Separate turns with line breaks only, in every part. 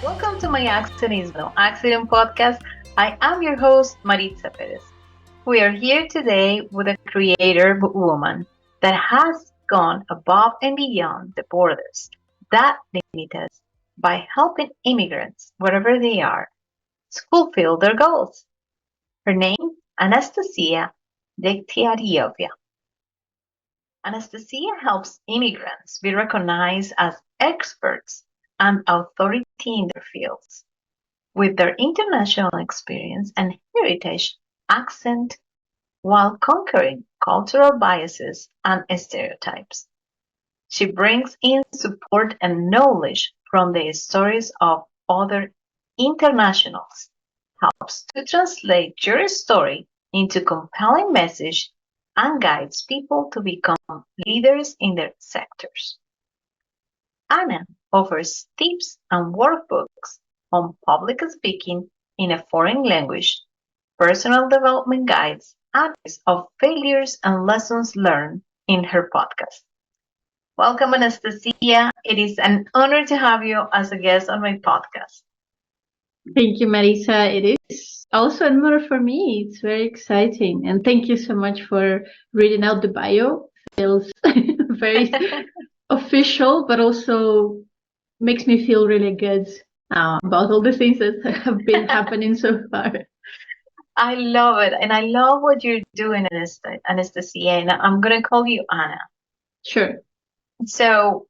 Welcome to my Accent is No Accident podcast. I am your host, Maritza Perez. We are here today with a creator woman that has gone above and beyond the borders that limit us by helping immigrants, wherever they are, fulfill their goals. Her name, Anastasiia Dehtiarova. Anastasiia helps immigrants be recognized as experts and authority in their fields. With their international experience and heritage accent while conquering cultural biases and stereotypes. She brings in support and knowledge from the stories of other internationals, helps to translate your story into compelling message and guides people to become leaders in their sectors. Anna offers tips and workbooks on public speaking in a foreign language, personal development guides, and of failures and lessons learned in her podcast. Welcome, Anastasia. It is an honor to have you as a guest on my podcast.
Thank you, Marisa. It is also an honor for me. It's very exciting. And thank you so much for reading out the bio. Feels very official, but also makes me feel really good about all the things that have been happening so far.
I love it. And I love what you're doing, Anastasia. And I'm going to call you Anna.
Sure.
So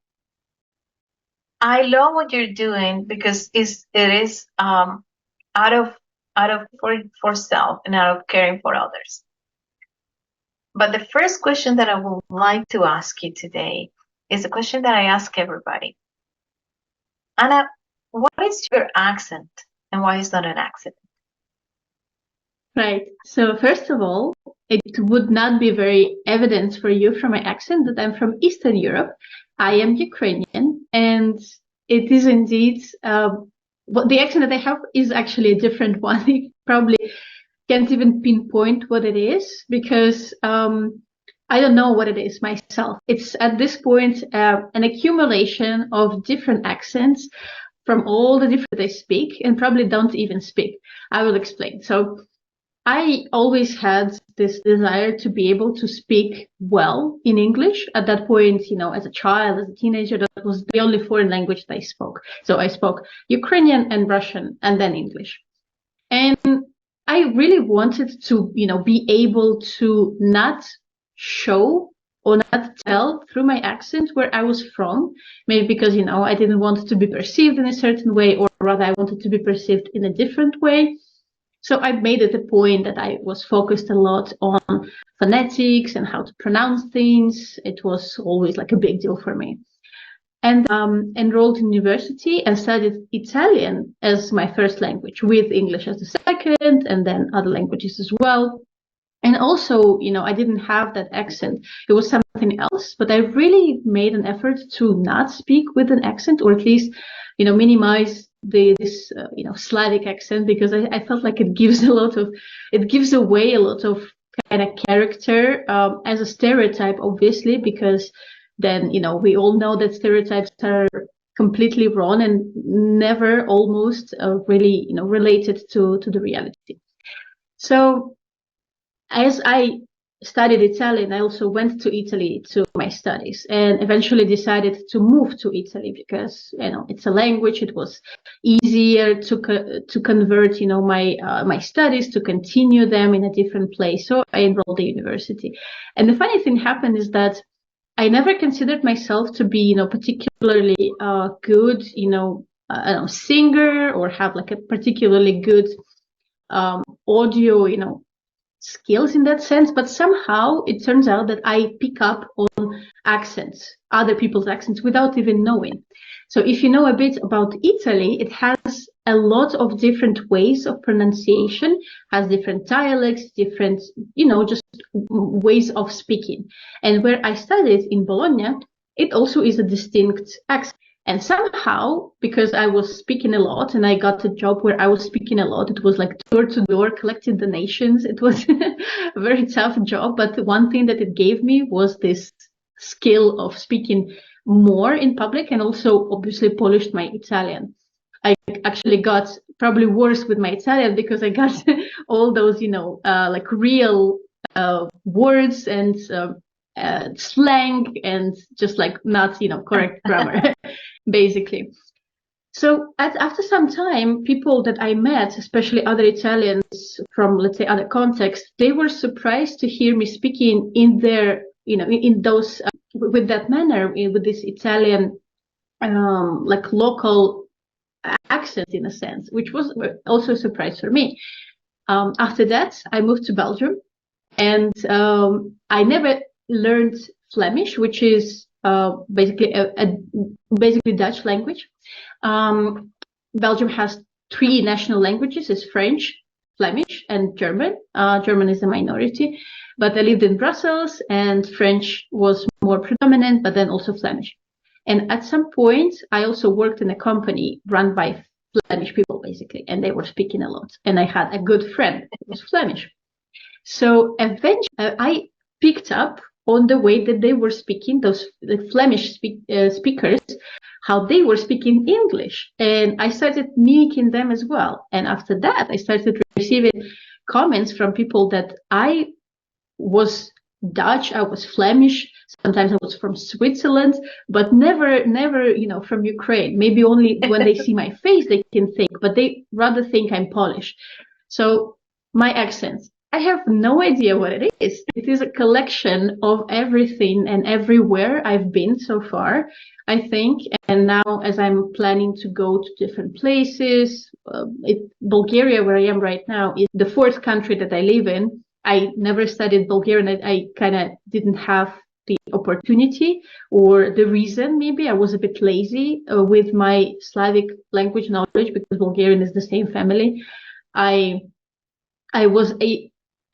I love what you're doing because it is out of for self and out of caring for others. But the first question that I would like to ask you today is a question that I ask everybody. Anna, what is your accent and why is not an accident?
Right. So first of all, it would not be very evident for you from my accent that I'm from Eastern Europe. I am Ukrainian, and it is indeed what the accent that I have is actually a different one. You probably can't even pinpoint what it is because I don't know what it is myself. It's at this point an accumulation of different accents from all the different I speak and probably don't even speak. I will explain. So I always had this desire to be able to speak well in English. At that point, as a child, as a teenager, that was the only foreign language that I spoke. So I spoke Ukrainian and Russian and then English. And I really wanted to, be able to not show or not tell through my accent where I was from, maybe because, I didn't want to be perceived in a certain way, or rather I wanted to be perceived in a different way. So I made it a point that I was focused a lot on phonetics and how to pronounce things. It was always like a big deal for me. And enrolled in university and studied Italian as my first language, with English as the second, and then other languages as well. And also, I didn't have that accent. It was something else, but I really made an effort to not speak with an accent, or at least, minimize this Slavic accent, because I felt like it gives away a lot of kind of character as a stereotype, obviously, because then we all know that stereotypes are completely wrong and never almost really related to the reality. So as I studied Italian, I also went to Italy to my studies and eventually decided to move to Italy because, it's a language. It was easier to convert, my studies, to continue them in a different place. So I enrolled at university. And the funny thing happened is that I never considered myself to be, particularly good, singer, or have like a particularly good audio, skills in that sense, but somehow it turns out that I pick up on accents, other people's accents, without even knowing. So if you know a bit about Italy, it has a lot of different ways of pronunciation, has different dialects, different, just ways of speaking. And where I studied in Bologna, it also is a distinct accent. And somehow, because I was speaking a lot and I got a job where I was speaking a lot, it was like door to door collecting donations. It was a very tough job. But one thing that it gave me was this skill of speaking more in public, and also obviously polished my Italian. I actually got probably worse with my Italian because I got all those, like real words and slang and just like not, correct grammar, basically. So after some time, people that I met, especially other Italians from, let's say, other contexts, they were surprised to hear me speaking in their, in those, with that manner, with this Italian, like local accent in a sense, which was also a surprise for me. After that, I moved to Belgium, and I never learned Flemish, which is basically basically Dutch language. Belgium has 3 national languages: is French, Flemish, and German. German is a minority, but I lived in Brussels, and French was more predominant, but then also Flemish. And at some point, I also worked in a company run by Flemish people, basically, and they were speaking a lot. And I had a good friend who was Flemish. So eventually, I picked up on the way that they were speaking, the Flemish speakers, how they were speaking English. And I started mimicking them as well. And after that, I started receiving comments from people that I was Dutch, I was Flemish, sometimes I was from Switzerland, but never, from Ukraine. Maybe only when they see my face, they can think, but they rather think I'm Polish. So my accent, I have no idea what it is. It is a collection of everything and everywhere I've been so far, I think. And now, as I'm planning to go to different places, Bulgaria, where I am right now, is the 4th country that I live in. I never studied Bulgarian. I kind of didn't have the opportunity or the reason. Maybe I was a bit lazy with my Slavic language knowledge, because Bulgarian is the same family. I was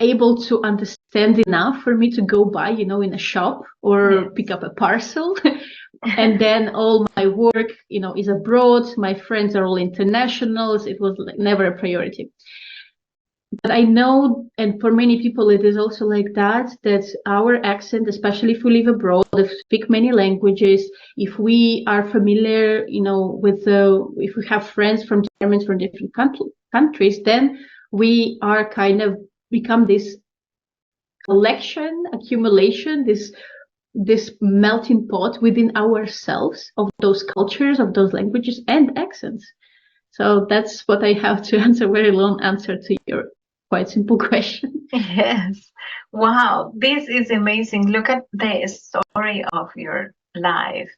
able to understand enough for me to go by, in a shop or pick up a parcel. And then all my work, is abroad. My friends are all internationals. It was never a priority. But I know, and for many people it is also like that our accent, especially if we live abroad, if we speak many languages, if we are familiar, with if we have friends from different countries, then we are kind of become this accumulation, this melting pot within ourselves of those cultures, of those languages and accents. So that's what I have to answer. Very long answer to your quite simple question.
Yes. Wow, this is amazing. Look at the story of your life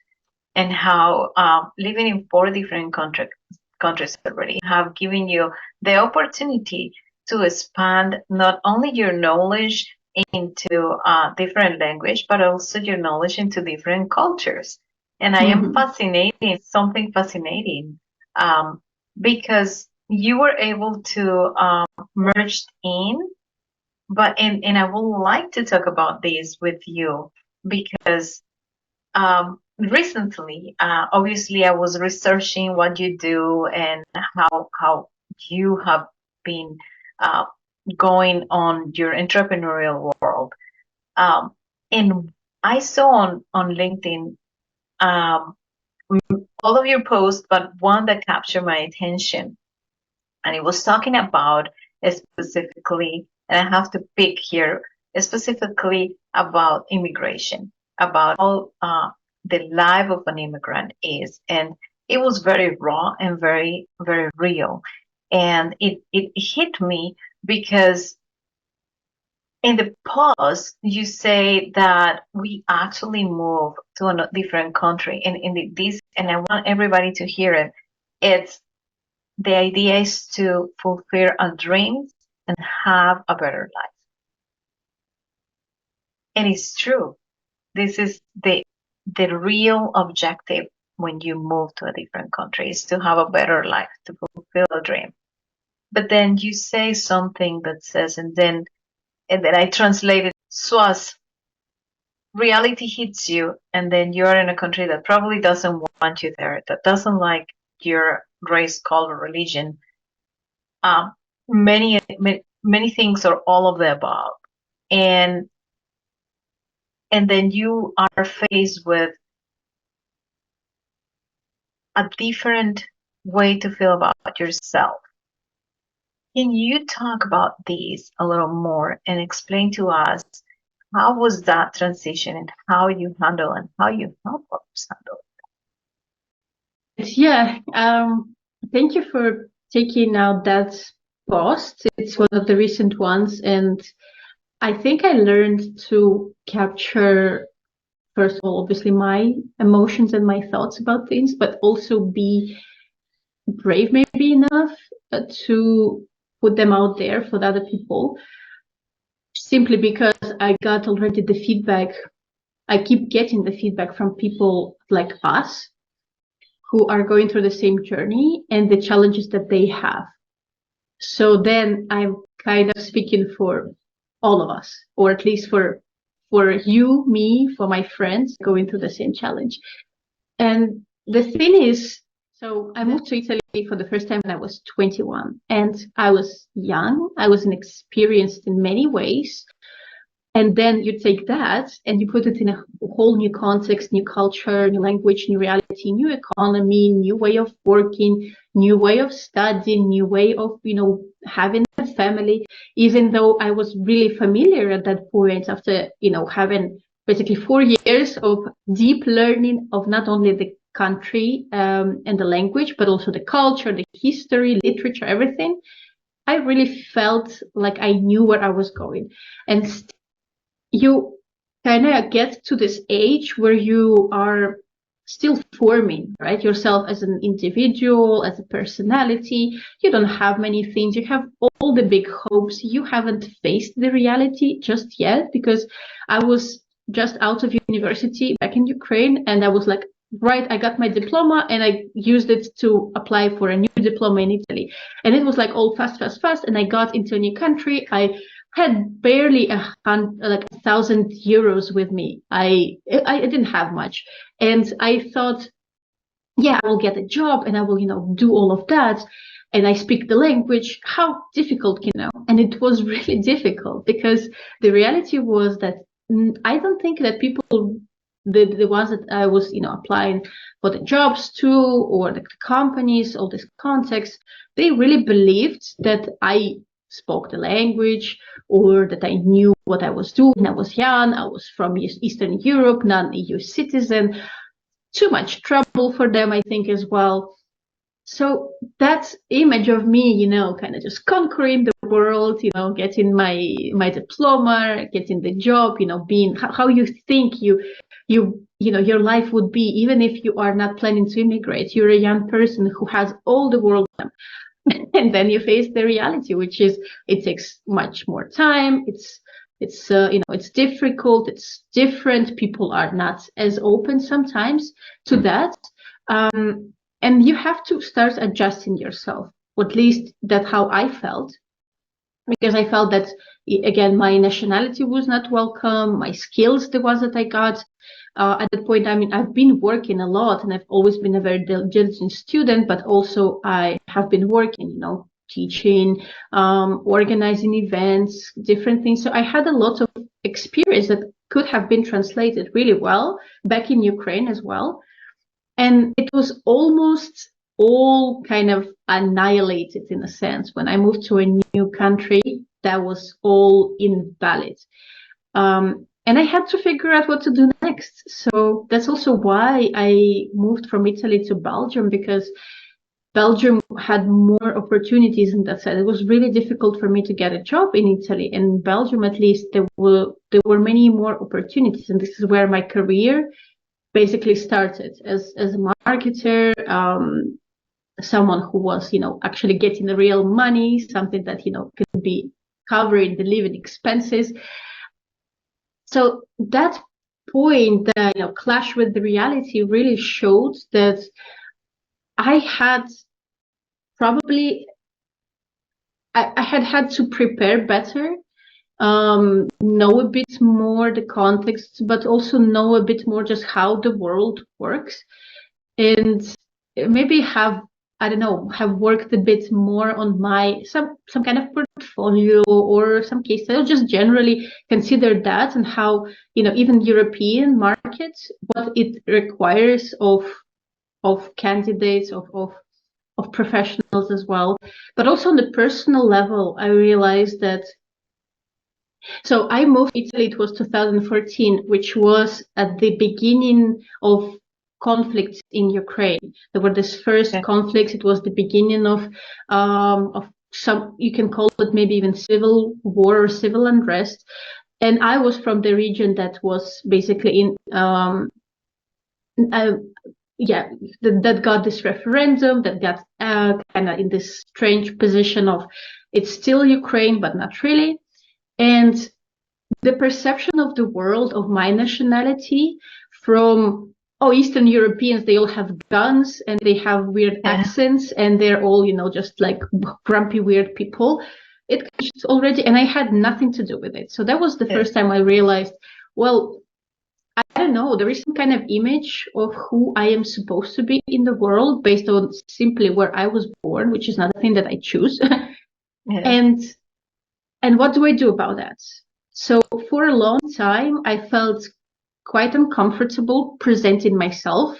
and how living in 4 different countries already have given you the opportunity to expand not only your knowledge into different language, but also your knowledge into different cultures. And I am something fascinating, because you were able to merge in, and I would like to talk about this with you because recently, obviously, I was researching what you do and how you have been going on your entrepreneurial world. And I saw on LinkedIn all of your posts, but one that captured my attention, and it was talking about specifically, and I have to pick here, specifically about immigration, about how the life of an immigrant is. And it was very raw and very, very real. And it hit me because in the past, you say that we actually move to a different country. And and I want everybody to hear it. The idea is to fulfill our dreams and have a better life. And it's true. This is the real objective when you move to a different country, is to have a better life, to fulfill a dream. But then you say something that says, and then I translated, "Swas, reality hits you, and then you're in a country that probably doesn't want you there, that doesn't like your race, color, religion, many things, or all of the above, and then you are faced with a different way to feel about yourself. Can you talk about these a little more and explain to us how was that transition and how you handle and how you help others handle
Yeah, thank you for taking out that post. It's one of the recent ones, and I think I learned to capture, first of all, obviously my emotions and my thoughts about things, but also be brave maybe enough to put them out there for the other people, simply because I got already the feedback. I keep getting the feedback from people like us who are going through the same journey and the challenges that they have. So then I'm kind of speaking for all of us, or at least for you, me, for my friends going through the same challenge. And the thing is, so I moved to Italy for the first time when I was 21, and I was young. I was inexperienced in many ways. And then you take that and you put it in a whole new context, new culture, new language, new reality, new economy, new way of working, new way of studying, new way of, having a family, even though I was really familiar at that point after, having basically 4 years of deep learning of not only the country and the language, but also the culture, the history, literature, everything. I really felt like I knew where I was going. And you kind of get to this age where you are still forming, right, yourself as an individual, as a personality. You don't have many things. You have all the big hopes. You haven't faced the reality just yet, because I was just out of university back in Ukraine, and I was like, right, I got my diploma and I used it to apply for a new diploma in Italy. And it was like all fast. And I got into a new country. I had barely 1,000 euros with me. I didn't have much, and I thought, yeah, I will get a job and I will, do all of that. And I speak the language. How difficult, And it was really difficult, because the reality was that I don't think that people, the ones that I was, applying for the jobs to, or the companies, all this context, they really believed that I spoke the language, or that I knew what I was doing. I was young, I was from Eastern Europe, non-EU citizen. Too much trouble for them, I think, as well. So that image of me, kind of just conquering the world, getting my diploma, getting the job, being how you think your life would be, even if you are not planning to immigrate. You're a young person who has all the world. And then you face the reality, which is it takes much more time. It's difficult. It's different. People are not as open sometimes to that. And you have to start adjusting yourself. Or at least that's how I felt, because I felt that, again, my nationality was not welcome. My skills, the ones that I got at that point, I've been working a lot, and I've always been a very diligent student, but also I have been working, teaching, organizing events, different things. So I had a lot of experience that could have been translated really well back in Ukraine as well. And it was almost all kind of annihilated, in a sense, when I moved to a new country. That was all invalid. And I had to figure out what to do next. So that's also why I moved from Italy to Belgium, because Belgium had more opportunities in that side. It was really difficult for me to get a job in Italy. In Belgium, at least, there were many more opportunities. And this is where my career basically started, as a marketer, someone who was, actually getting the real money, something that, could be covering the living expenses. So that point, that clash with the reality, really showed that I had probably I had to prepare better, know a bit more the context, but also know a bit more just how the world works, and maybe have worked a bit more on my some kind of portfolio, or some case study, just generally consider that, and how, even European markets, what it requires of candidates, of of professionals as well. But also on the personal level, I realized that. So I moved to Italy, it was 2014, which was at the beginning of conflicts in Ukraine. There were this first conflicts. It was the beginning of some, you can call it maybe even civil war or civil unrest. And I was from the region that was basically in, that got this referendum, that got kind of in this strange position of it's still Ukraine, but not really. And the perception of the world of my nationality from, Eastern Europeans, they all have guns and they have weird accents and they're all, just like grumpy, weird people. It already, and I had nothing to do with it. So that was the first time I realized, well, I don't know, there is some kind of image of who I am supposed to be in the world based on simply where I was born, which is not a thing that I choose. And what do I do about that? So for a long time, I felt quite uncomfortable presenting myself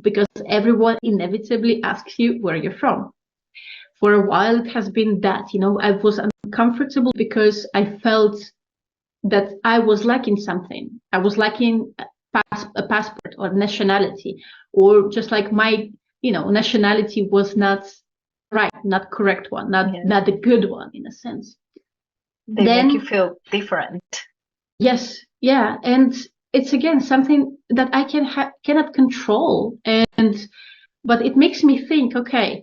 because everyone inevitably asks you where you're from. For a while, it has been that, I was uncomfortable because I felt that I was lacking something. I was lacking a passport or nationality, or just like my, nationality was not right, not correct one, not the good one in a sense.
They make you feel different.
Yes, yeah, and it's again something that I cannot control, but it makes me think, okay,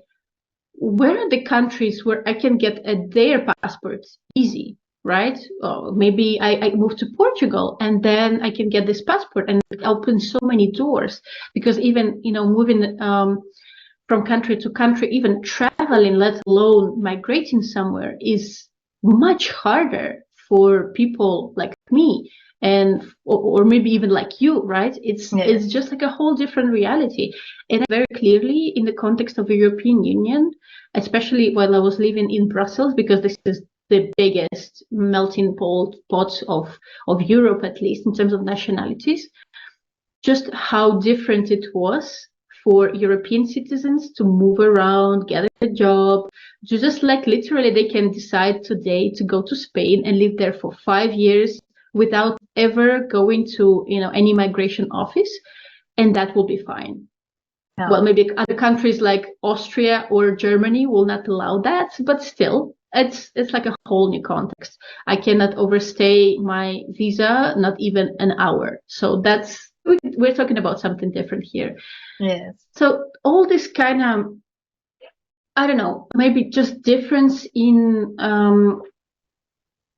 where are the countries where I can get their passports easy, right? Or maybe I move to Portugal and then I can get this passport, and it opens so many doors, because even moving from country to country, even traveling, let alone migrating somewhere, is much harder for people like me, and or maybe even like you, right? It's just like a whole different reality. And very clearly in the context of the European Union, especially while I was living in Brussels, because this is the biggest melting pot of Europe, at least in terms of nationalities, just how different it was for European citizens to move around, get a job, just like literally they can decide today to go to Spain and live there for 5 years without ever going to any migration office, and that will be fine. No. Well, maybe other countries like Austria or Germany will not allow that, but still, it's like a whole new context. I cannot overstay my visa, not even an hour. So we're talking about something different here.
Yes.
So all this kind of, I don't know, maybe just difference in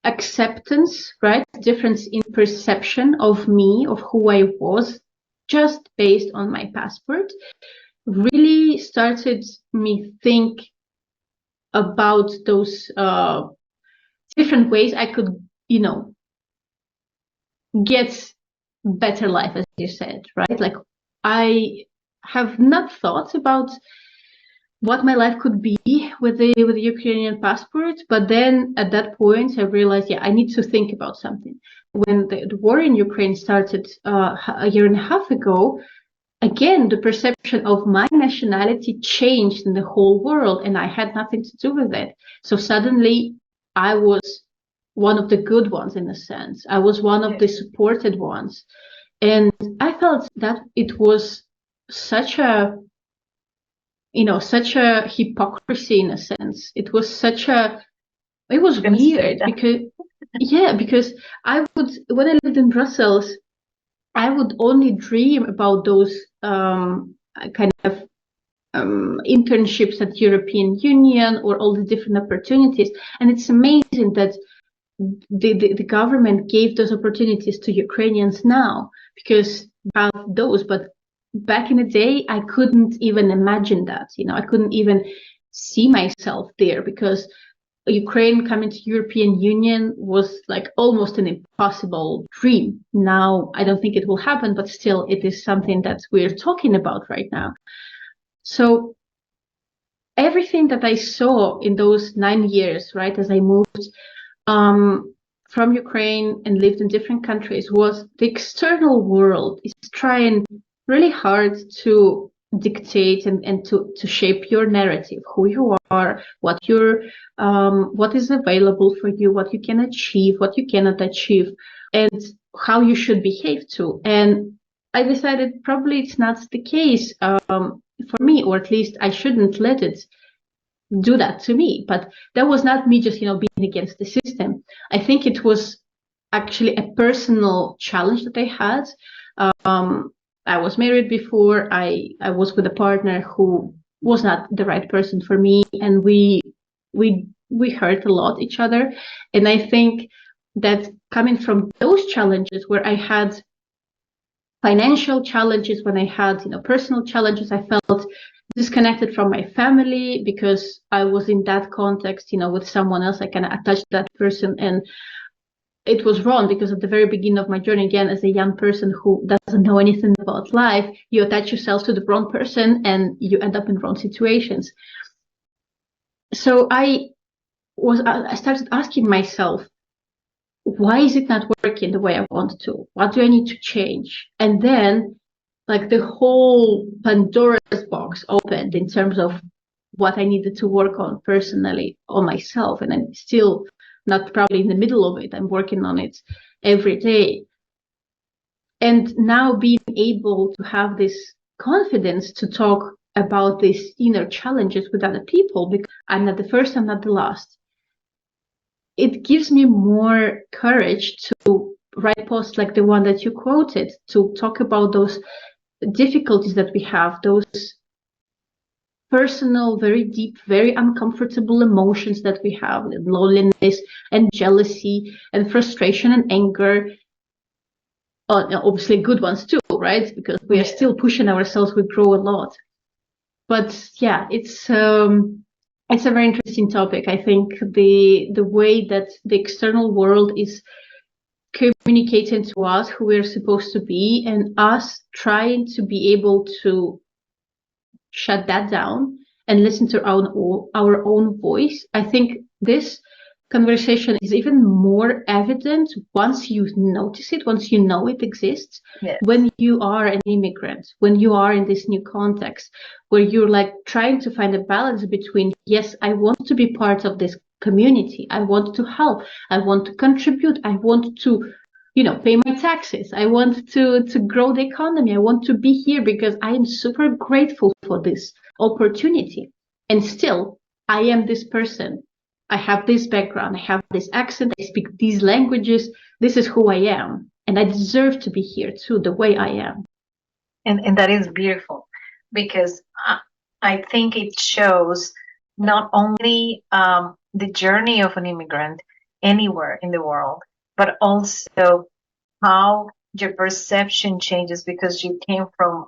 acceptance, right? Difference in perception of me, of who I was, just based on my passport, really started me think about those different ways I could, get better life, as you said, right? Like I have not thought about what my life could be with the Ukrainian passport, but then at that point I realized, I need to think about something. When the war in Ukraine started a year and a half ago, again, the perception of my nationality changed in the whole world, and I had nothing to do with it. So suddenly I was one of the good ones, in a sense. I was one of the supported ones. And I felt that it was such a hypocrisy, in a sense. It was weird because when I lived in Brussels, I would only dream about those kind of internships at European Union or all the different opportunities. And it's amazing that the government gave those opportunities to Ukrainians now, because we have those. But back in the day, I couldn't even imagine that. I couldn't even see myself there, because Ukraine coming to European Union was like almost an impossible dream. Now, I don't think it will happen, but still it is something that we're talking about right now. So everything that I saw in those 9 years, right, as I moved from Ukraine and lived in different countries, was the external world is trying really hard to dictate and to shape your narrative, who you are, what is available for you, what you can achieve, what you cannot achieve, and how you should behave too. And I decided probably it's not the case for me, or at least I shouldn't let it do that to me. But that was not me just, being against the system. I think it was actually a personal challenge that I had. I was married before. I was with a partner who was not the right person for me, and we hurt a lot each other. And I think that coming from those challenges, where I had financial challenges, when I had personal challenges, I felt disconnected from my family because I was in that context, with someone else. I kind of attached to that person, and it was wrong because at the very beginning of my journey, again, as a young person who doesn't know anything about life, you attach yourself to the wrong person and you end up in wrong situations. So I started asking myself, why is it not working the way I want to? What do I need to change? And then like the whole Pandora's box opened in terms of what I needed to work on personally on myself. And I'm still not probably in the middle of it. I'm working on it every day. And now being able to have this confidence to talk about these inner challenges with other people, because I'm not the first, I'm not the last. It gives me more courage to write posts like the one that you quoted, to talk about those difficulties that we have, those personal, very deep, very uncomfortable emotions that we have, loneliness and jealousy and frustration and anger. Obviously good ones too, right? Because we are still pushing ourselves, we grow a lot. But yeah, it's a very interesting topic. I think the way that the external world is communicating to us who we're supposed to be, and us trying to be able to shut that down and listen to our own voice. I think this conversation is even more evident once you notice it, once you know it exists.
Yes.
When you are an immigrant, when you are in this new context, where you're like trying to find a balance between, yes, I want to be part of this community, I want to help, I want to contribute, I want to pay my taxes, I want to grow the economy, I want to be here because I am super grateful for this opportunity. And still, I am this person. I have this background, I have this accent, I speak these languages, this is who I am. And I deserve to be here too, the way I am.
And that is beautiful, because I think it shows not only the journey of an immigrant anywhere in the world, but also how your perception changes because you came from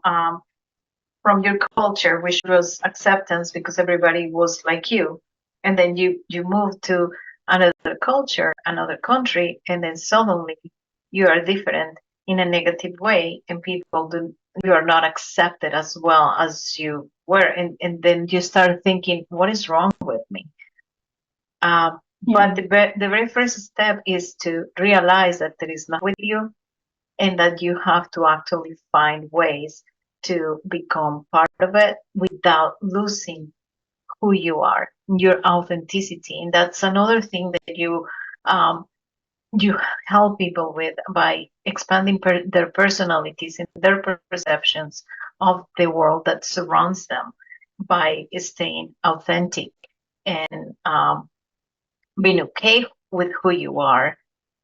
your culture, which was acceptance because everybody was like you, and then you moved to another culture, another country, and then suddenly you are different in a negative way, and you are not accepted as well as you were, and then you start thinking, what is wrong with me? But the very first step is to realize that there is not with you, and that you have to actually find ways to become part of it without losing who you are, your authenticity. And that's another thing that you help people with by expanding their personalities and their perceptions of the world that surrounds them by staying authentic and being okay with who you are,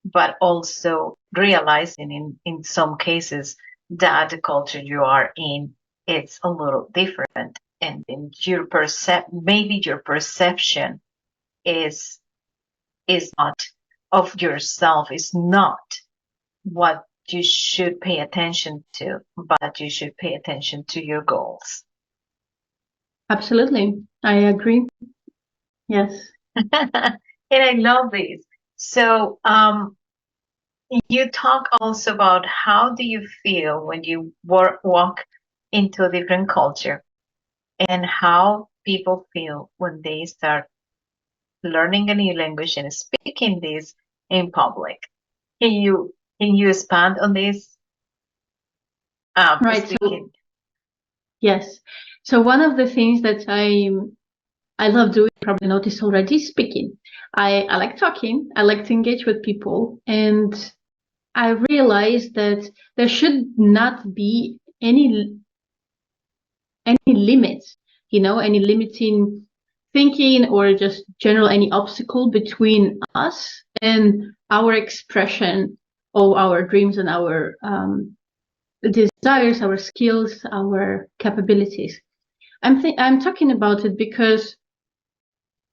but also realizing in some cases that the culture you are in, it's a little different, and then maybe your perception is not of yourself, is not what you should pay attention to, but you should pay attention to your goals.
Absolutely, I agree. Yes.
And I love this. So you talk also about how do you feel when you walk into a different culture, and how people feel when they start learning a new language and speaking this in public. Can you expand on this?
Right. Yes. So one of the things that I love doing, probably noticed already, is speaking. I like talking. I like to engage with people, and I realized that there should not be any limits, any limiting thinking or just general any obstacle between us and our expression of our dreams and our desires, our skills, our capabilities. I'm talking about it because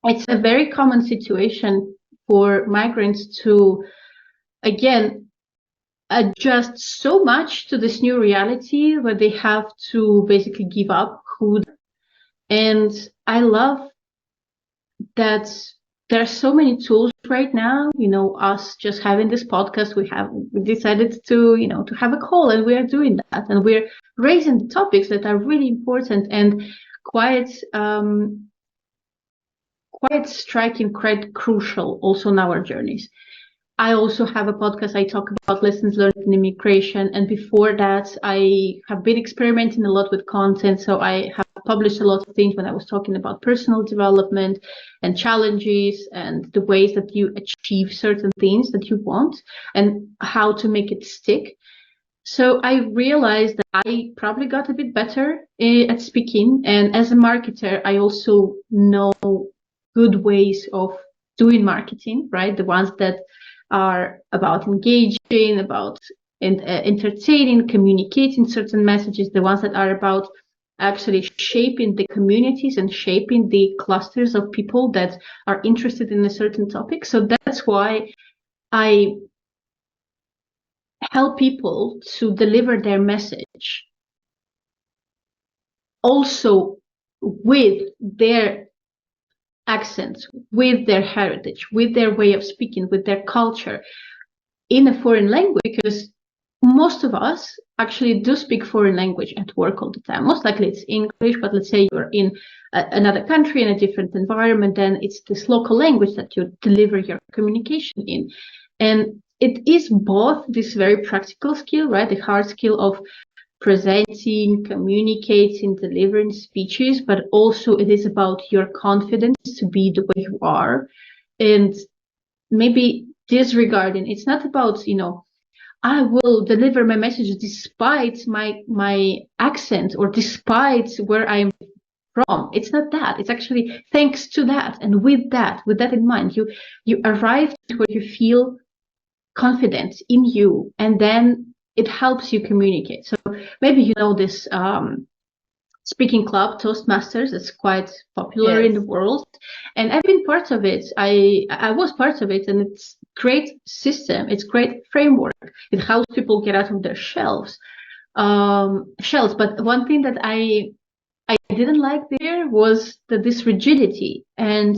it's a very common situation for migrants to, again, adjust so much to this new reality where they have to basically give up who. And I love that there are so many tools right now. Us just having this podcast, we decided to have a call, and we are doing that, and we're raising the topics that are really important and quite striking, quite crucial also in our journeys. I also have a podcast. I talk about lessons learned in immigration. And before that, I have been experimenting a lot with content. So I have published a lot of things when I was talking about personal development and challenges and the ways that you achieve certain things that you want and how to make it stick. So I realized that I probably got a bit better at speaking. And as a marketer, I also know good ways of doing marketing, right? The ones that are about engaging, about entertaining, communicating certain messages, the ones that are about actually shaping the communities and shaping the clusters of people that are interested in a certain topic. So that's why I help people to deliver their message also with their accents, with their heritage, with their way of speaking, with their culture in a foreign language, because most of us actually do speak foreign language at work all the time. Most likely it's English, but let's say you're in another country in a different environment, then it's this local language that you deliver your communication in. And it is both this very practical skill, right? The hard skill of presenting, communicating, delivering speeches, but also it is about your confidence to be the way you are. And maybe disregarding, it's not about, I will deliver my message despite my accent or despite where I'm from. It's not that. It's actually thanks to that. And with that in mind, you arrive where you feel confident in you, and then it helps you communicate. So maybe you know this speaking club, Toastmasters. It's quite popular in the world, and I've been part of it. I was part of it, and it's great system. It's great framework. It helps people get out of their shells. But one thing that I didn't like there was this rigidity, and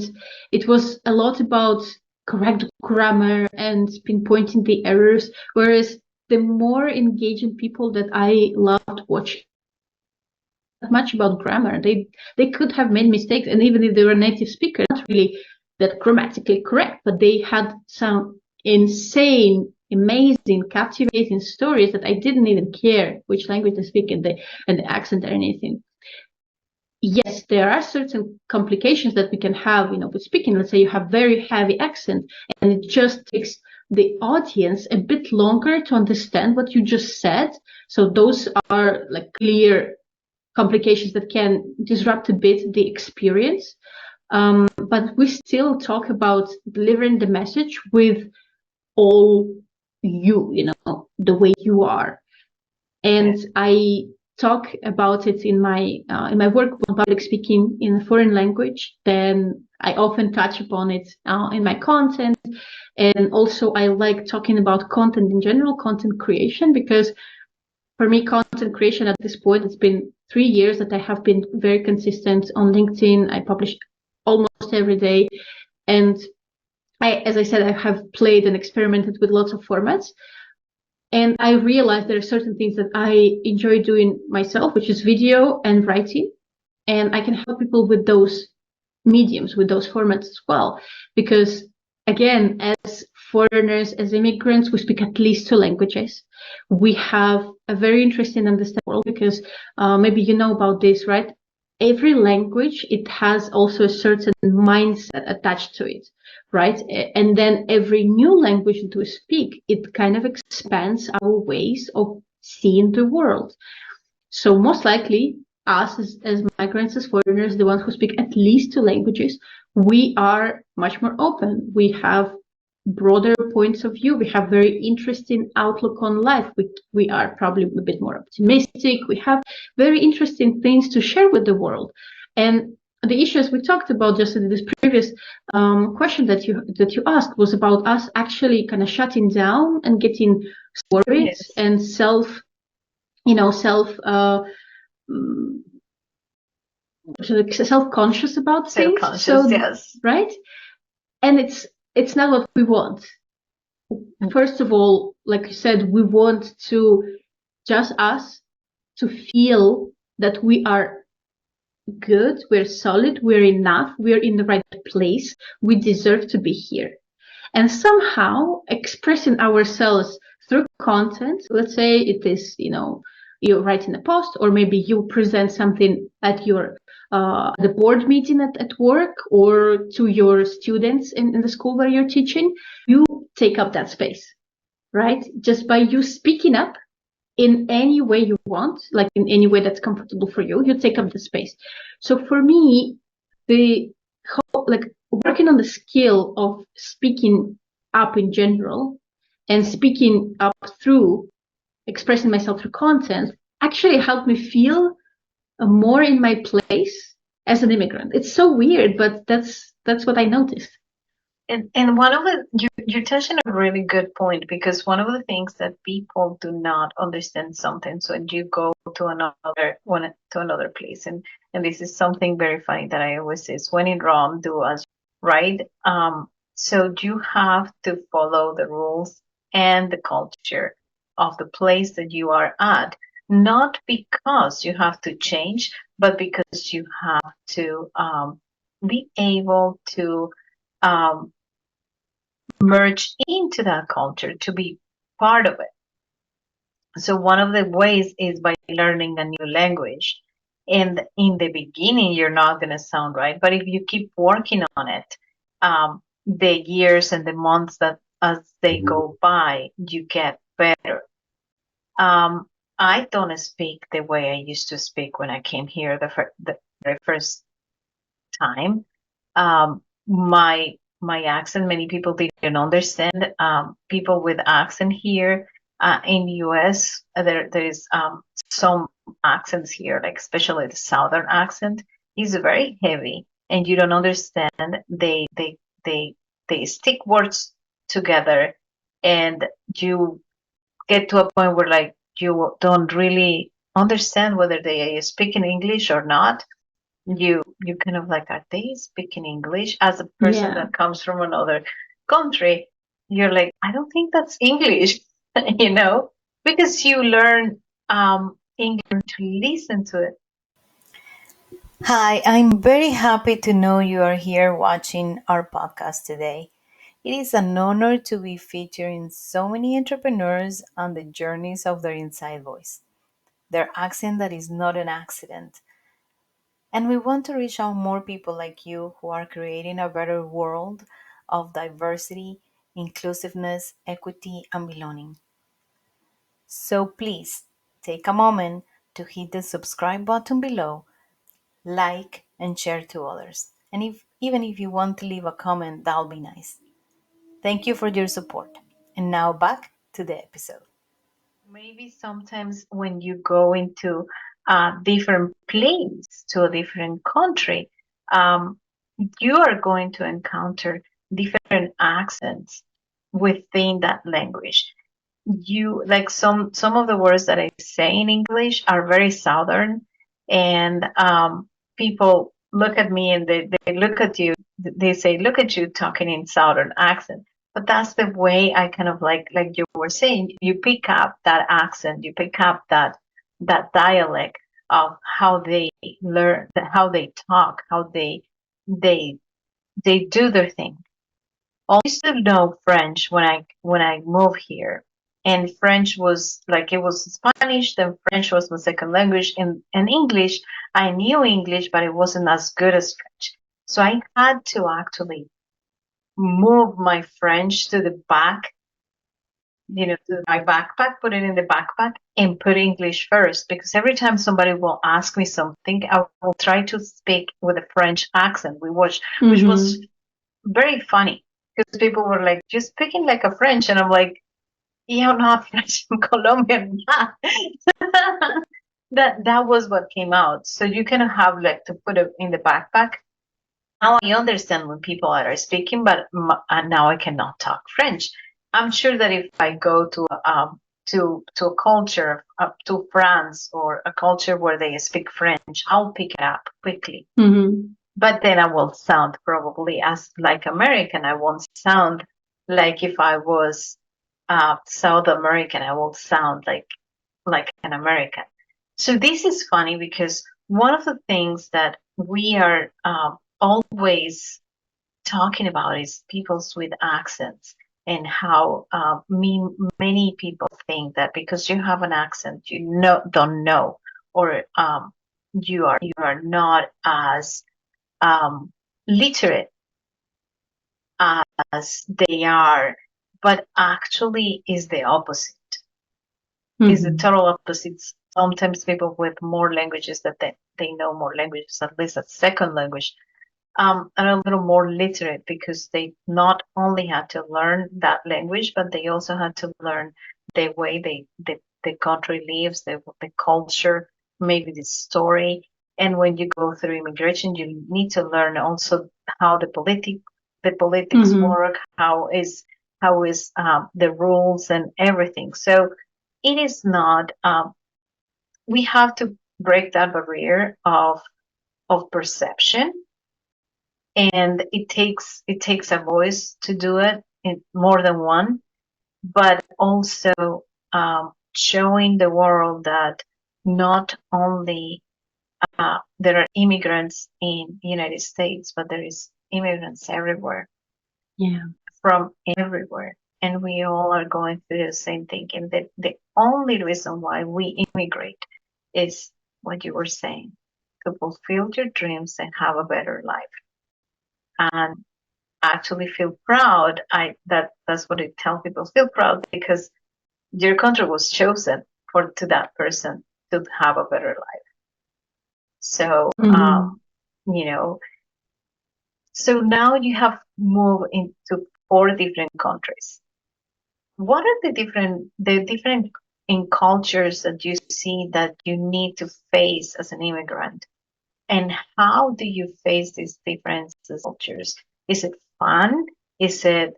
it was a lot about correct grammar and pinpointing the errors, whereas the more engaging people that I loved watching, not much about grammar. They could have made mistakes, and even if they were native speakers, not really that grammatically correct, but they had some insane, amazing, captivating stories that I didn't even care which language they speak and the accent or anything. Yes, there are certain complications that we can have, with speaking. Let's say you have very heavy accent, and it just takes the audience a bit longer to understand what you just said. So those are like clear complications that can disrupt a bit the experience. But we still talk about delivering the message with all the way you are. And I talk about it in my work on public speaking in a foreign language. Then I often touch upon it in my content. And also I like talking about content in general, content creation, because for me, content creation at this point, it's been 3 years that I have been very consistent on LinkedIn. I publish almost every day. And as I said, I have played and experimented with lots of formats. And I realized there are certain things that I enjoy doing myself, which is video and writing. And I can help people with those mediums, with those formats as well. Because again, as foreigners, as immigrants, we speak at least 2 languages. We have a very interesting understanding because maybe you know about this, right? Every language, it has also a certain mindset attached to it, right? And then every new language that we speak, it kind of expands our ways of seeing the world. So most likely, us as migrants, as foreigners, the ones who speak at least 2 languages, we are much more open. We have broader points of view. We have very interesting outlook on life. We are probably a bit more optimistic. We have very interesting things to share with the world. And the issues we talked about just in this previous question that you asked was about us actually kind of shutting down and getting worried
Yes.
and self-conscious about things.
Self-conscious,
So
yes.
right, and it's not what we want. First of all, like you said, we want to just us to feel that we are good, we're solid, we're enough, we're in the right place, we deserve to be here. And somehow expressing ourselves through content, let's say it is, you're writing a post, or maybe you present something at your the board meeting at work, or to your students in the school where you're teaching, you take up that space, right? Just by you speaking up in any way you want, like in any way that's comfortable for you, you take up the space. So for me, the whole, like, working on the skill of speaking up in general and speaking up through expressing myself through content actually helped me feel more in my place as an immigrant. It's so weird, but that's what I noticed.
And one of you touched on a really good point, because one of the things that people do not understand sometimes when you go to another place, and this is something very funny that I always say, is when in Rome, do as right. So you have to follow the rules and the culture of the place that you are at, not because you have to change, but because you have to be able to um, merge into that culture, to be part of it. So one of the ways is by learning a new language. And in the beginning, you're not going to sound right, but if you keep working on it, the years and the months that as they go by, you get better. I don't speak the way I used to speak when I came here the very first time. My accent, many people didn't understand. People with accent here in the U.S., there is some accents here, like especially the southern accent, is very heavy, and you don't understand. They stick words together, and you get to a point where like you don't really understand whether they are speaking English or not. You kind of like, are they speaking English? As a person that comes from another country, you're like, I don't think that's English, because you learn English to listen to it.
Hi, I'm very happy to know you are here watching our podcast today. It is an honor to be featuring so many entrepreneurs on the journeys of their inside voice, their accent that is not an accident. And we want to reach out more people like you who are creating a better world of diversity, inclusiveness, equity, and belonging. So please take a moment to hit the subscribe button below, like, and share to others. And even if you want to leave a comment, that'll be nice. Thank you for your support. And now back to the episode.
Maybe sometimes when you go into a different place, to a different country, you are going to encounter different accents within that language. You like some of the words that I say in English are very southern, and people look at me and they look at you. They say, "Look at you talking in southern accent." But that's the way I kind of like you were saying. You pick up that accent. You pick up that dialect of how they learn, how they talk, how they do their thing. I used to know French when I moved here, and French was like, it was Spanish, then French was my second language, and English, I knew English, but it wasn't as good as French. So I had to actually move my French to the back, to my backpack, put it in the backpack, and put English first. Because every time somebody will ask me something, I will try to speak with a French accent, which was very funny. Because people were like, "You're speaking like a French," and I'm like, "Yeah, I'm not French, I'm Colombian." That was what came out. So you kind of have like to put it in the backpack. Now I understand when people are speaking, but now I cannot talk French. I'm sure that if I go to a culture, to France, or a culture where they speak French, I'll pick it up quickly. But then I will sound probably as like American. I won't sound like if I was South American. I will sound like an American. So this is funny because one of the things that we are always talking about is people's with accents, and how many people think that because you have an accent, don't know, or you are not as literate as they are, but actually is the opposite. Is the total opposite. Sometimes people with more languages, that they know more languages, at least a second language, are a little more literate, because they not only had to learn that language, but they also had to learn the way the country lives, the culture, maybe the story. And when you go through immigration, you need to learn also how the politics work, how is the rules and everything. So it is not. We have to break that barrier of perception, and it takes a voice to do it, in more than one, but also showing the world that not only there are immigrants in the United States, but there is immigrants everywhere.
Yeah.
From everywhere. And we all are going through the same thing. And the only reason why we immigrate is what you were saying, to fulfill your dreams and have a better life. And actually feel proud. That's what I tell people. Feel proud because your country was chosen to that person to have a better life. So, so now you have moved into 4 different countries. What are the different in cultures that you see that you need to face as an immigrant? And how do you face these differences in cultures? Is it fun? Is it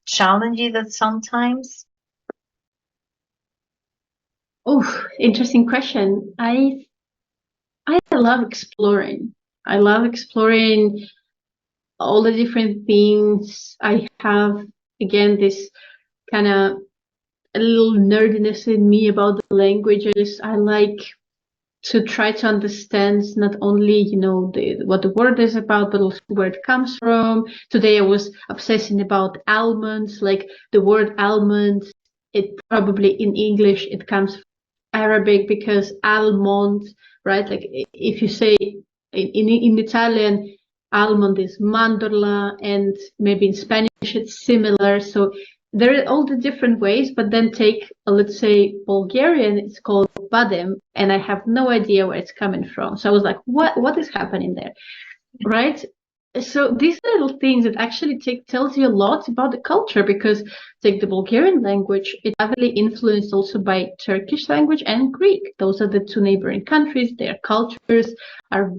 challenging that sometimes?
Oh, interesting question. I love exploring. I love exploring all the different things. I have, again, this kind of a little nerdiness in me about the languages. I like to try to understand not only, what the word is about, but also where it comes from. Today I was obsessing about almonds, like the word almond, it probably in English, it comes from Arabic because almond, right? Like if you say in Italian, almond is mandorla, and maybe in Spanish it's similar. So there are all the different ways, but then take, let's say, Bulgarian, it's called badem, and I have no idea where it's coming from. So I was like, what is happening there, right? So these little things that actually tells you a lot about the culture, because take the Bulgarian language, it's heavily influenced also by Turkish language and Greek. Those are the 2 neighboring countries. Their cultures are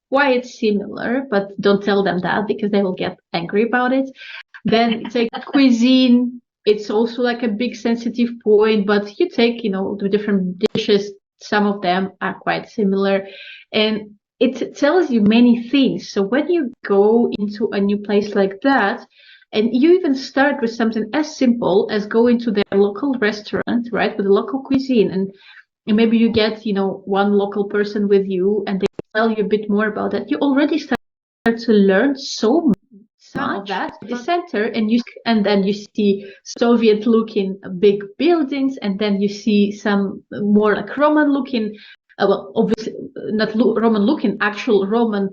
quite similar, but don't tell them that because they will get angry about it. Then take cuisine, it's also like a big sensitive point, but you take, the different dishes, some of them are quite similar, and it tells you many things. So when you go into a new place like that, and you even start with something as simple as going to their local restaurant, right, with the local cuisine, and maybe you get, one local person with you, and they tell you a bit more about that, you already start to learn so some of that the center, and then you see Soviet looking big buildings, and then you see some more like Roman looking, well, obviously not Roman looking, actual Roman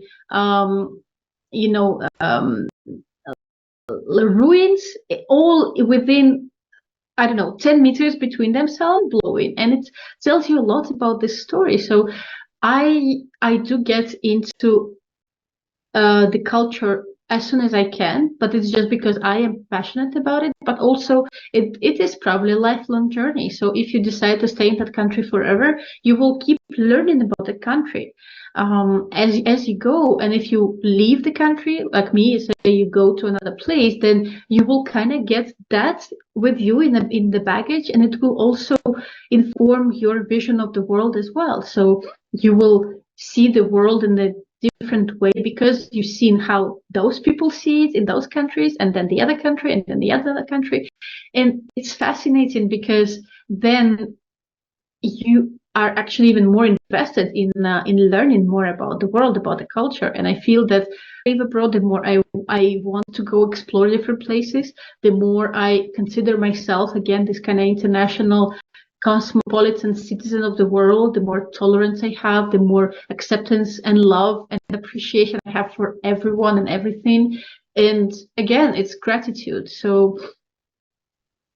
ruins, all within, I don't know, 10 meters between themselves, blowing, and it tells you a lot about this story. So I do get into the culture as soon as I can, but it's just because I am passionate about it. But also, it is probably a lifelong journey. So if you decide to stay in that country forever, you will keep learning about the country as you go. And if you leave the country, like me, say you go to another place, then you will kind of get that with you in the baggage, and it will also inform your vision of the world as well. So you will see the world in the different way because you've seen how those people see it in those countries, and then the other country, and then the other country. And it's fascinating because then you are actually even more invested in learning more about the world, about the culture. And I feel that I live abroad, the more I want to go explore different places, the more I consider myself, again, this kind of international cosmopolitan citizen of the world, the more tolerance I have, the more acceptance and love and appreciation I have for everyone and everything. And again, it's gratitude. So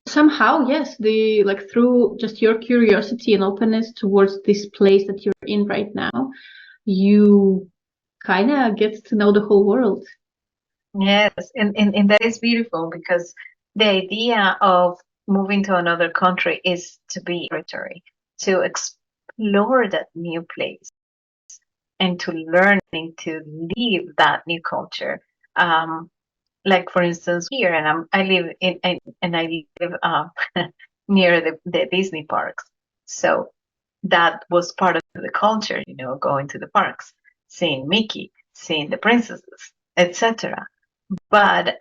somehow, yes, through just your curiosity and openness towards this place that you're in right now, you kind of get to know the whole world.
Yes, and that is beautiful because the idea of moving to another country is to be territory, to explore that new place, and to learning to live that new culture. Like for instance, here, and I live near the Disney parks, so that was part of the culture, going to the parks, seeing Mickey, seeing the princesses, etc. But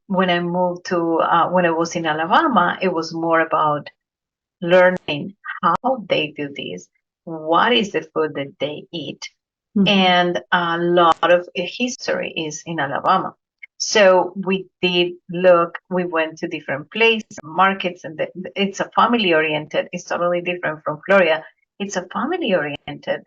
when I moved to when I was in Alabama, it was more about learning how they do this, what is the food that they eat, and a lot of history is in Alabama. So we went to different places, markets, and it's a family oriented. It's totally different from Florida. It's a family oriented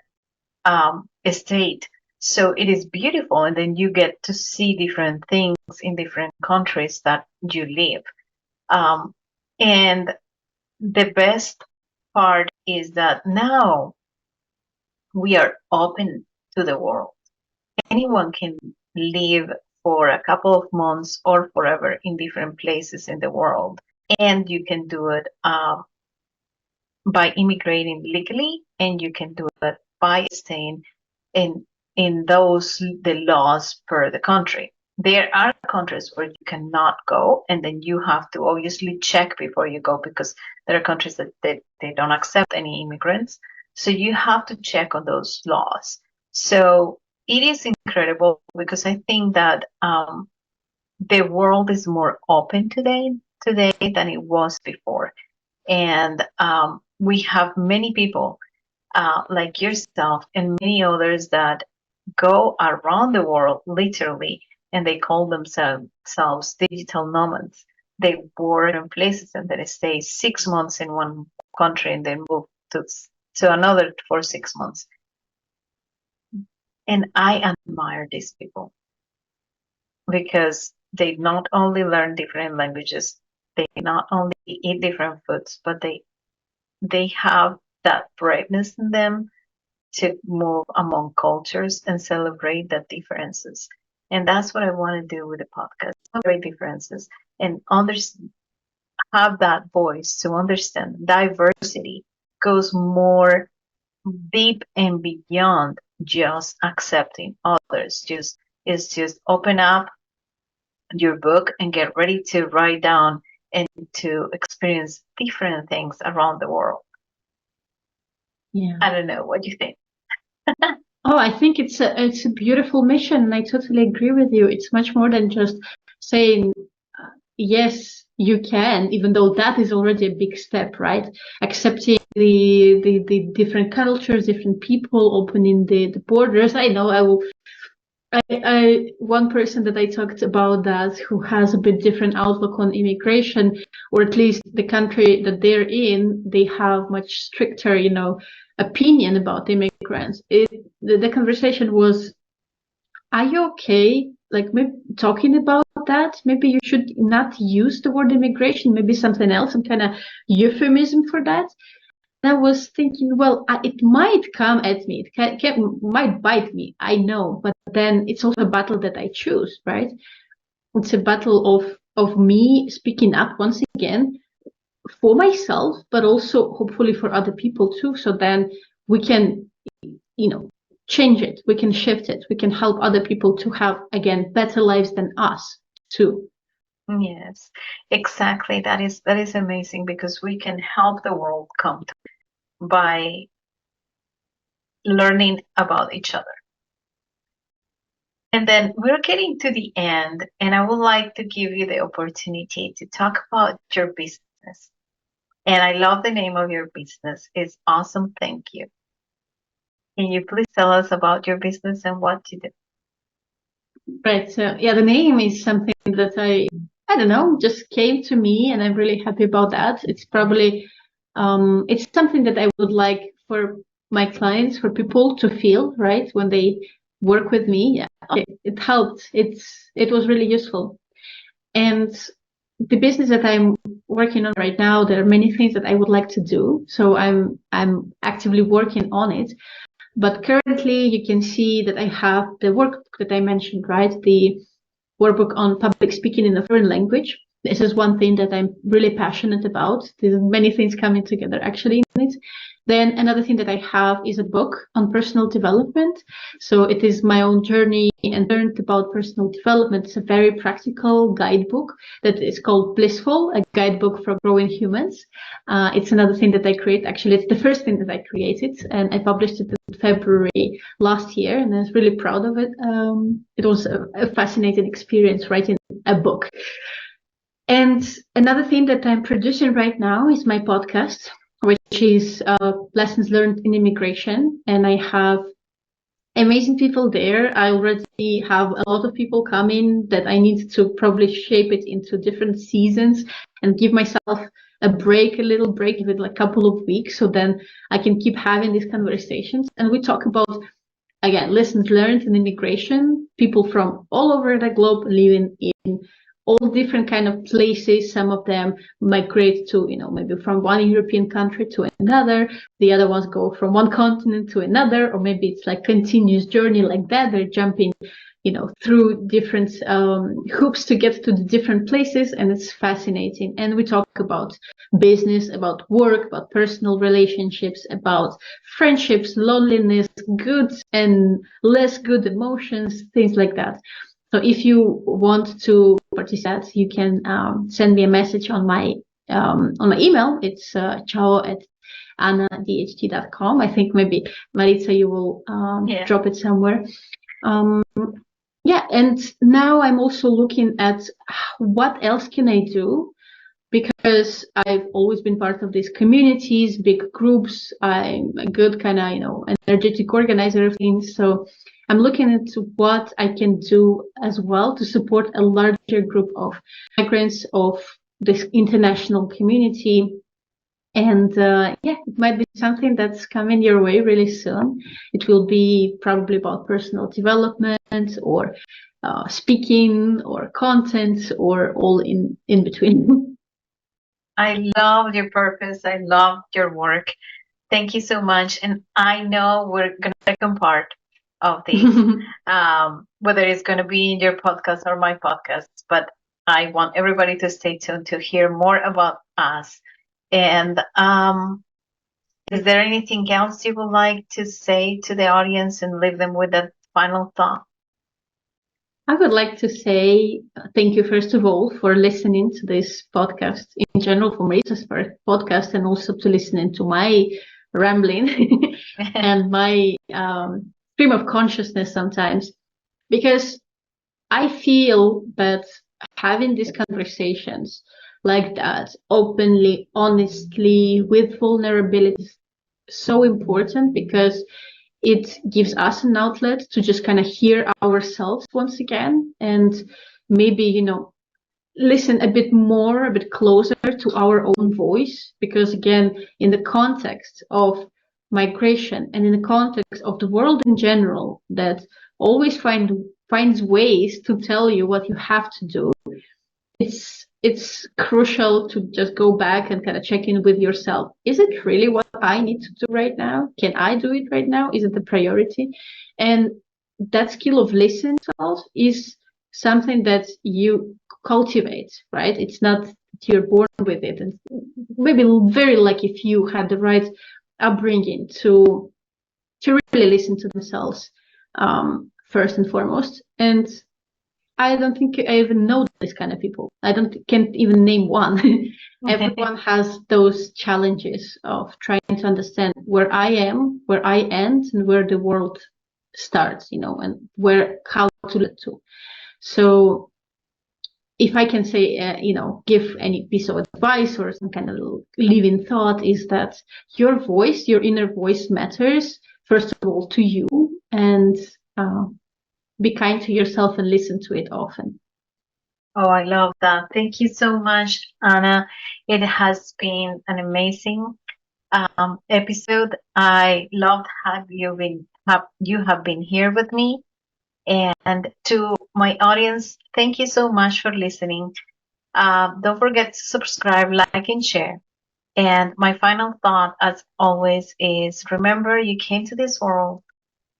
state. So it is beautiful, and then you get to see different things in different countries that you live. And the best part is that now we are open to the world. Anyone can live for a couple of months or forever in different places in the world, and you can do it by immigrating legally, and you can do it by staying in the laws per the country. There are countries where you cannot go, and then you have to obviously check before you go, because there are countries that they don't accept any immigrants. So you have to check on those laws. So it is incredible because I think that the world is more open today than it was before. And we have many people like yourself and many others that go around the world literally, and they call themselves digital nomads. They work in places and then stay 6 months in one country and then move to another for 6 months. And I admire these people because they not only learn different languages, they not only eat different foods, but they have that braveness in them to move among cultures and celebrate the differences. And that's what I want to do with the podcast, celebrate differences and have that voice to understand diversity goes more deep and beyond just accepting others. Just open up your book and get ready to write down and to experience different things around the world.
Yeah.
I don't know. What do you think?
Oh, I think it's a beautiful mission, and I totally agree with you. It's much more than just saying yes, you can, even though that is already a big step, right? Accepting the different cultures, different people, opening the borders. I know One person that I talked about that who has a bit different outlook on immigration, or at least the country that they're in, they have much stricter, opinion about immigrants. The conversation was, are you okay? Like, maybe talking about that, maybe you should not use the word immigration, maybe something else, some kind of euphemism for that. I was thinking, well, it might come at me, might bite me, I know, but then it's also a battle that I choose, right? It's a battle of me speaking up once again for myself, but also hopefully for other people too. So then we can, change it, we can shift it, we can help other people to have, again, better lives than us too.
Yes, exactly. That is amazing, because we can help the world come by learning about each other. And then we're getting to the end, and I would like to give you the opportunity to talk about your business. And I love the name of your business. It's awesome. Thank you. Can you please tell us about your business and what you do?
Right. So yeah, the name is something that I don't know, just came to me, and I'm really happy about that. It's probably it's something that I would like for my clients, for people to feel, right, when they work with me. Yeah, it helped. It was really useful. And the business that I'm working on right now, there are many things that I would like to do. So I'm actively working on it. But currently you can see that I have the workbook that I mentioned, right? The workbook on public speaking in a foreign language. This is one thing that I'm really passionate about. There's many things coming together actually in it. Then another thing that I have is a book on personal development. So it is my own journey and learned about personal development. It's a very practical guidebook that is called Blissful, a guidebook for growing humans. It's another thing that I create. Actually, it's the first thing that I created, and I published it in February last year, and I was really proud of it. It was a fascinating experience writing a book. And another thing that I'm producing right now is my podcast, which is Lessons Learned in Immigration. And I have amazing people there. I already have a lot of people coming that I need to probably shape it into different seasons and give myself a little break, give it like a couple of weeks, so then I can keep having these conversations. And we talk about, again, lessons learned in immigration, people from all over the globe living in all different kind of places. Some of them migrate to, maybe from one European country to another. The other ones go from one continent to another, or maybe it's like continuous journey like that. They're jumping, through different hoops to get to the different places, and it's fascinating. And we talk about business, about work, about personal relationships, about friendships, loneliness, good and less good emotions, things like that. So if you want to participate, you can send me a message on my email. It's ciao@anadht.com. I think maybe Maritza, you will drop it somewhere. And now I'm also looking at what else can I do, because I've always been part of these communities, big groups. I'm a good kind of, energetic organizer of things. So I'm looking into what I can do as well to support a larger group of migrants, of this international community. And it might be something that's coming your way really soon. It will be probably about personal development, or speaking, or content, or all in between.
I love your purpose. I love your work. Thank you so much. And I know we're going to become part of this, whether it's going to be in your podcast or my podcast. But I want everybody to stay tuned to hear more about us. And is there anything else you would like to say to the audience and leave them with a final thought?
I would like to say thank you, first of all, for listening to this podcast in general, for Maritza's podcast, and also to listening to my rambling and my stream of consciousness sometimes, because I feel that having these conversations like that, openly, honestly, with vulnerability, is so important, because it gives us an outlet to just kind of hear ourselves once again, and maybe, listen a bit more, a bit closer to our own voice. Because again, in the context of migration and in the context of the world in general, that always finds ways to tell you what you have to do, it's crucial to just go back and kind of check in with yourself. Is it really what I need to do right now? Can I do it right now? Is it the priority? And that skill of listening to yourself is something that you cultivate, right? It's not that you're born with it. And maybe very lucky if you had the right upbringing to really listen to themselves first and foremost. And I don't think I even know this kind of people. Can't even name one. Everyone has those challenges of trying to understand where I am, where I end, and where the world starts, and how to let to. So if I can say, give any piece of advice or some kind of living thought, is that your voice, your inner voice matters, first of all, to you, and be kind to yourself and listen to it often.
Oh, I love that. Thank you so much, Anna. It has been an amazing episode. I loved how you have been here with me. And to my audience, thank you so much for listening. Don't forget to subscribe, like, and share. And my final thought, as always, is remember you came to this world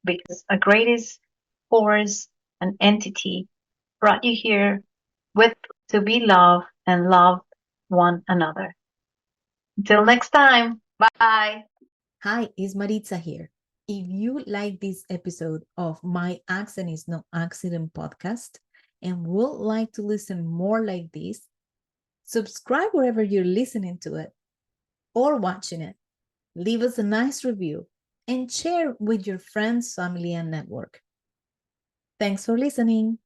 because a greatest force, an entity, brought you here to be loved and love one another. Until next time, bye.
Hi, it's Maritza here. If you like this episode of My Accent is No Accident podcast and would like to listen more like this, subscribe wherever you're listening to it or watching it. Leave us a nice review and share with your friends, family, and network. Thanks for listening.